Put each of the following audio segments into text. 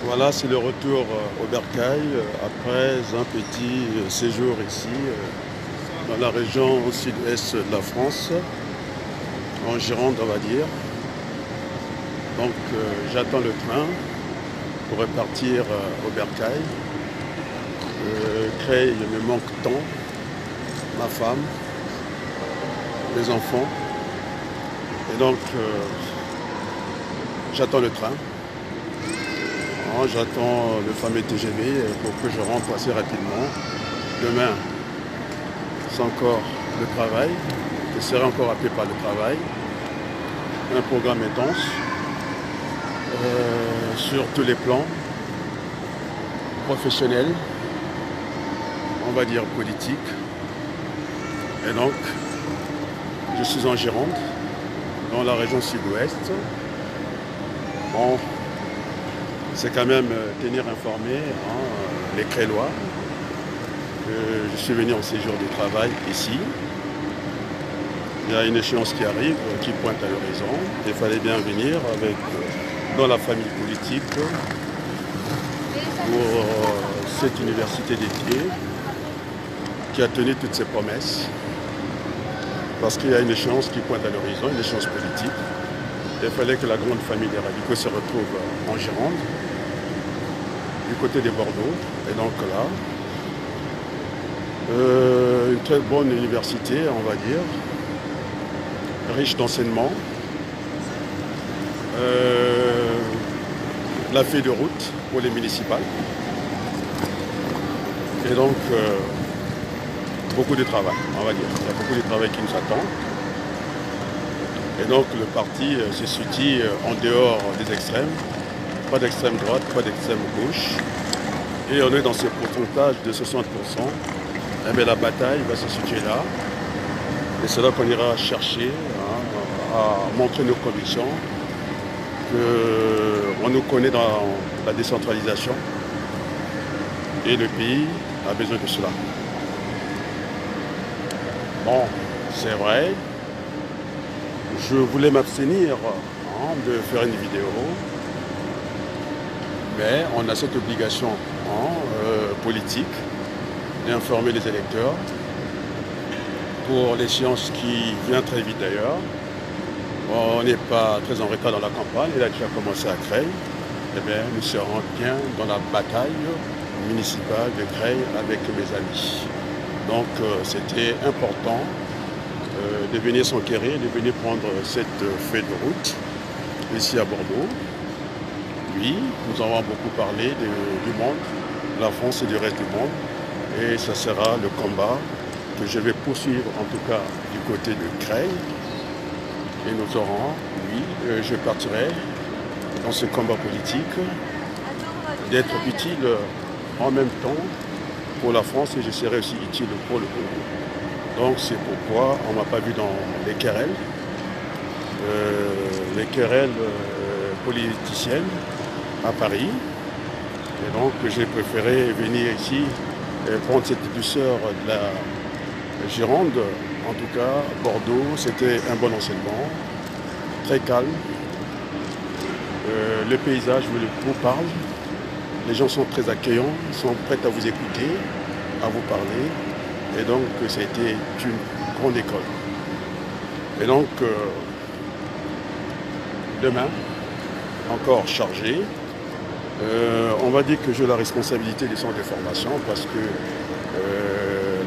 Voilà, c'est le retour au Bercail après un petit séjour ici dans la région au sud-est de la France, en Gironde on va dire. Donc j'attends le train pour repartir au Bercail. Creil me manque tant, ma femme, les enfants. Et donc j'attends le train. J'attends le fameux TGV pour que je rentre assez rapidement. Demain, c'est encore le travail. Je serai encore happé par le travail. Un programme intense sur tous les plans, professionnels, on va dire politique. Et donc, je suis en Gironde, dans la région sud-ouest. Bon, c'est quand même tenir informé les Crélois. Je suis venu en séjour de travail ici. Il y a une échéance qui arrive, qui pointe à l'horizon. Il fallait bien venir dans la famille politique pour cette université dédiée qui a tenu toutes ses promesses. Parce qu'il y a une échéance qui pointe à l'horizon, une échéance politique. Il fallait que la grande famille des radicaux se retrouve en Gironde, du côté de Bordeaux. Et donc là, une très bonne université, on va dire, riche d'enseignement, la feuille de route pour les municipales. Et donc, beaucoup de travail, on va dire. Il y a beaucoup de travail qui nous attend. Et donc, le parti se situe en dehors des extrêmes. Pas d'extrême droite, pas d'extrême gauche. Et on est dans ce pourcentage de 60%. Eh bien, la bataille va se situer là. Et c'est là qu'on ira chercher à montrer nos convictions, qu'on nous connaît dans la décentralisation. Et le pays a besoin de cela. Bon, c'est vrai, je voulais m'abstenir de faire une vidéo, mais on a cette obligation politique d'informer les électeurs pour l'échéance qui vient très vite d'ailleurs. On n'est pas très en retard dans la campagne, il a déjà commencé à Creil. Eh bien, nous serons bien dans la bataille municipale de Creil avec mes amis. Donc c'était important de venir s'enquérir, de venir prendre cette feuille de route ici à Bordeaux. Oui, nous avons beaucoup parlé du monde, de la France et du reste du monde. Et ça sera le combat que je vais poursuivre en tout cas du côté de Creil. Et nous aurons, oui, je partirai dans ce combat politique d'être utile en même temps pour la France et je serai aussi utile pour le Congo. Donc c'est pourquoi on ne m'a pas vu dans les querelles politiciennes à Paris. Et donc j'ai préféré venir ici et prendre cette douceur de la Gironde. En tout cas, Bordeaux, c'était un bon enseignement, très calme. Le paysage vous parle. Les gens sont très accueillants, sont prêts à vous écouter, à vous parler. Et donc, ça a été une grande école. Et donc, demain, encore chargé. On va dire que j'ai la responsabilité du centre de formation parce que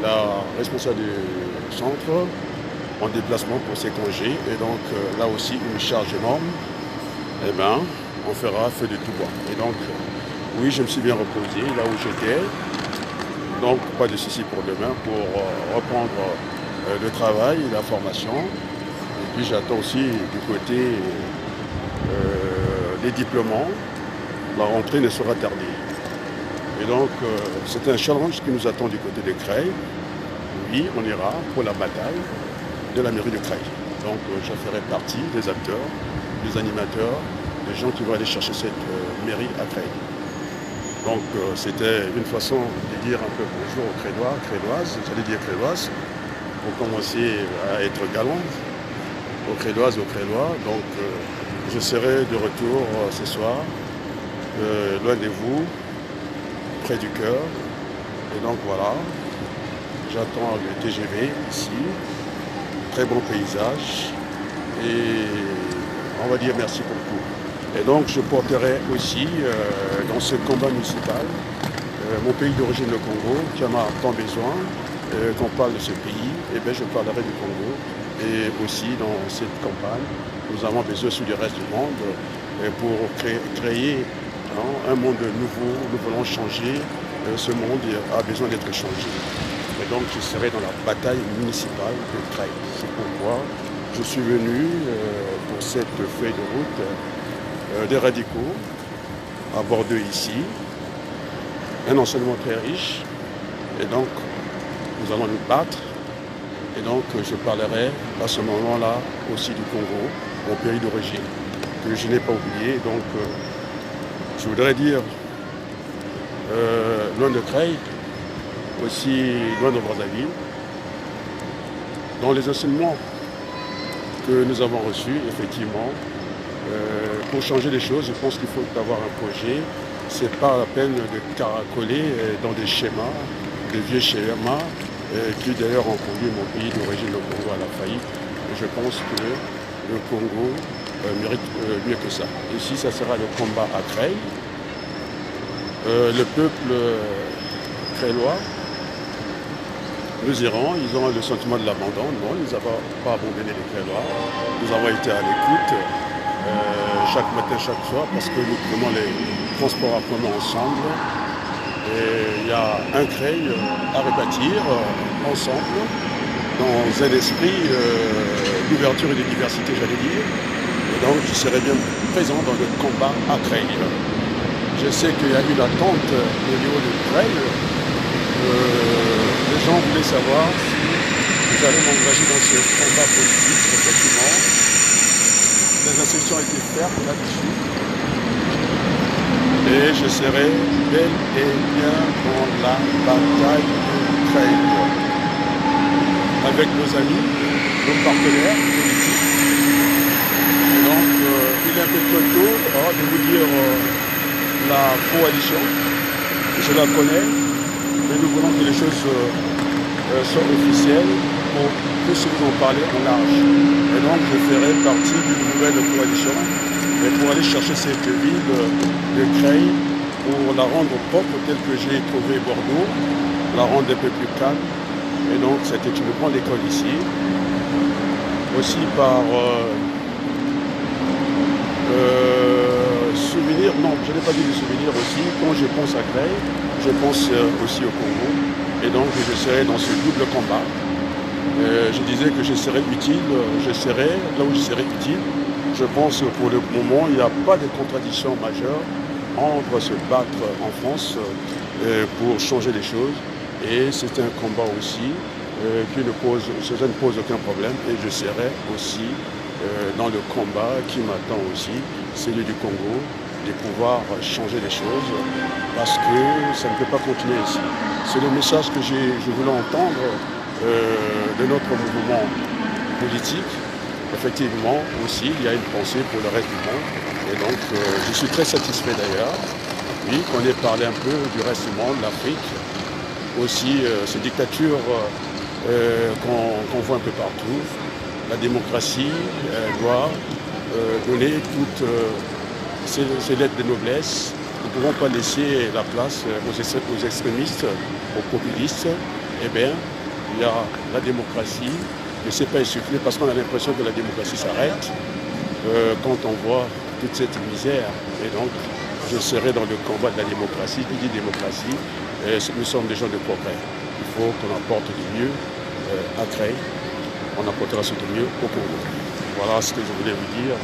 la responsable du centre en déplacement pour ses congés. Et donc, là aussi, une charge énorme. Eh bien, on fera feu de tout bois. Et donc, oui, je me suis bien reposé là où j'étais. Donc, pas de souci pour demain pour reprendre le travail, la formation. Et puis, j'attends aussi du côté des diplômants. La rentrée ne sera tardée. Et donc, c'est un challenge qui nous attend du côté de Creil. Oui, on ira pour la bataille de la mairie de Creil. Donc, je ferai partie des acteurs, des animateurs, des gens qui vont aller chercher cette mairie à Creil. Donc c'était une façon de dire un peu bonjour aux Crélois, Créloises, j'allais dire Créloises, pour commencer à être galant, aux Créloises, aux Crélois. Donc je serai de retour ce soir loin de vous, près du cœur. Et donc voilà, j'attends le TGV ici, très bon paysage et on va dire merci pour tout. Et donc je porterai aussi dans ce combat municipal mon pays d'origine, le Congo, qui en a tant besoin, qu'on parle de ce pays, et bien je parlerai du Congo. Et aussi dans cette campagne, nous avons besoin sur le reste du monde pour créer un monde nouveau. Nous voulons changer. Ce monde a besoin d'être changé. Et donc je serai dans la bataille municipale de Creil. C'est pourquoi je suis venu pour cette feuille de route des radicaux à Bordeaux ici. Un enseignement très riche. Et donc nous allons nous battre. Et donc je parlerai à ce moment-là aussi du Congo, mon pays d'origine, que je n'ai pas oublié. Donc je voudrais dire loin de Creil, aussi loin de Brazzaville. Dans les enseignements que nous avons reçus, effectivement, pour changer les choses, je pense qu'il faut avoir un projet. Ce n'est pas la peine de caracoler dans des schémas, des vieux schémas, qui d'ailleurs ont conduit mon pays d'origine, le Congo, à la faillite. Et je pense que le Congo mérite mieux que ça. Ici, ça sera le combat à Creil. Le peuple crélois, nous irons, ils ont le sentiment de l'abandon. Non, nous n'avons pas abandonné les Crélois. Nous avons été à l'écoute chaque matin, chaque soir, parce que nous prenons les transports en commun ensemble. Et il y a un Creil à rebâtir ensemble, dans un esprit d'ouverture et de diversité, j'allais dire. Et donc, je serai bien présent dans le combat à Creil. Je sais qu'il y a une attente au niveau de Creil. Les gens voulaient savoir si j'allais m'engager dans ce combat politique, effectivement. Les instructions ont été faites là-dessus. Et je serai bel et bien dans la bataille de Creil. Avec nos amis, nos partenaires politiques. Et donc, il est un peu trop tôt de vous dire la coalition. Je la connais, mais nous voulons que les choses soient officielles pour que ceux qui en parler en large. Et donc, je ferai partie d'une nouvelle coalition et pour aller chercher cette ville de Creil, pour la rendre propre telle que j'ai trouvé Bordeaux, la rendre un peu plus calme. Et donc, c'était une grande école ici. Aussi par souvenir, non, je n'ai pas dit de souvenir aussi. Quand je pense à Creil, je pense aussi au Congo. Et donc, je serai dans ce double combat. Je disais que je serais utile, je serai là où je serai utile. Je pense que pour le moment, il n'y a pas de contradiction majeure entre se battre en France pour changer les choses. Et c'est un combat aussi qui ne pose aucun problème. Et je serai aussi dans le combat qui m'attend aussi, celui du Congo, de pouvoir changer les choses parce que ça ne peut pas continuer ici. C'est le message que je voulais entendre de notre mouvement politique. Effectivement, aussi, il y a une pensée pour le reste du monde. Et donc, je suis très satisfait d'ailleurs, oui, qu'on ait parlé un peu du reste du monde, l'Afrique, aussi ces dictatures qu'on voit un peu partout. La démocratie doit donner toutes ses lettres de noblesse. Nous ne pouvons pas laisser la place aux extrémistes, aux populistes. Eh bien, il y a la démocratie, mais ce n'est pas insuffisant parce qu'on a l'impression que la démocratie s'arrête quand on voit toute cette misère. Et donc, je serai dans le combat de la démocratie. Qui dit démocratie, nous sommes des gens de progrès. Il faut qu'on apporte du mieux à Creil. On apportera ce du mieux au Congo. Voilà ce que je voulais vous dire.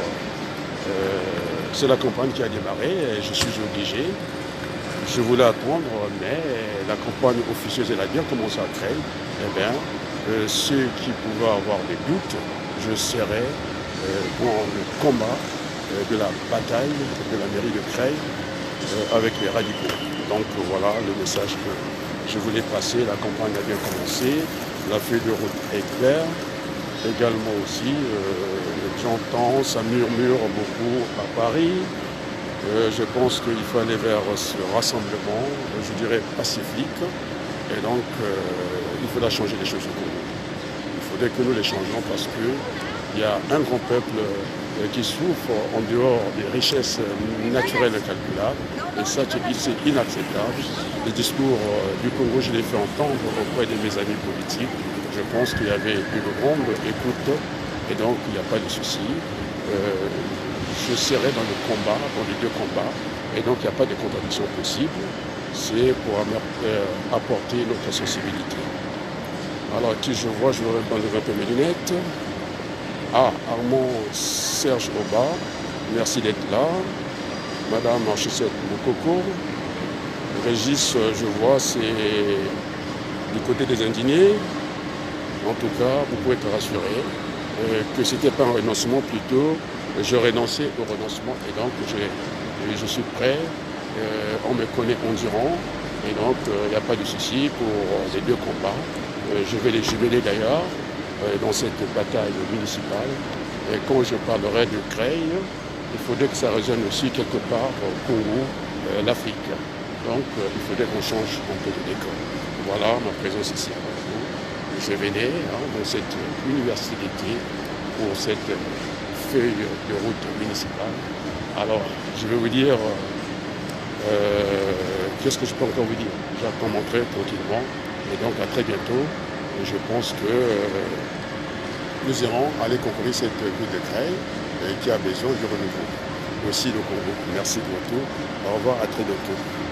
C'est la campagne qui a démarré et je suis obligé. Je voulais attendre, mais la campagne officieuse, elle a bien commencé à Creil. Eh bien, ceux qui pouvaient avoir des doutes, je serai dans le combat de la bataille de la mairie de Creil avec les radicaux. Donc voilà le message que je voulais passer. La campagne a bien commencé, la feuille de route est claire. Également aussi, j'entends, ça murmure beaucoup à Paris. Je pense qu'il faut aller vers ce rassemblement, je dirais pacifique, et donc il faudra changer les choses au Congo. Il faudrait que nous les changions parce qu'il y a un grand peuple qui souffre en dehors des richesses naturelles incalculables, et ça c'est inacceptable. Les discours du Congo, je les fais entendre auprès de mes amis politiques. Je pense qu'il y avait une grande écoute, et donc il n'y a pas de souci. Je serai dans le combat, dans les deux combats, et donc il n'y a pas de contradiction possible. C'est pour apporter notre sensibilité. Alors qui je vois un peu mes lunettes. Ah, Armand Serge Oba, merci d'être là. Madame Archissette Moukoko. Régis, je vois, c'est du côté des indignés. En tout cas, vous pouvez être rassuré que ce n'était pas un renoncement, plutôt je renonçais au renoncement, et donc je suis prêt, on me connaît environ, et donc il n'y a pas de souci pour les deux combats. Je vais les jumeler d'ailleurs dans cette bataille municipale, et quand je parlerai de Creil, il faudrait que ça résonne aussi quelque part au Congo, l'Afrique. Donc il faudrait qu'on change un peu de décor. Voilà ma présence ici avec vous. Je venais dans cette université pour cette feuille de route municipale. Alors, je vais vous dire, qu'est-ce que je peux encore vous dire? J'attends mon train tranquillement, et donc à très bientôt. Et je pense que nous irons aller concourir cette ville de Creil qui a besoin du renouveau. Aussi le Congo. Merci pour tout. Au revoir, à très bientôt.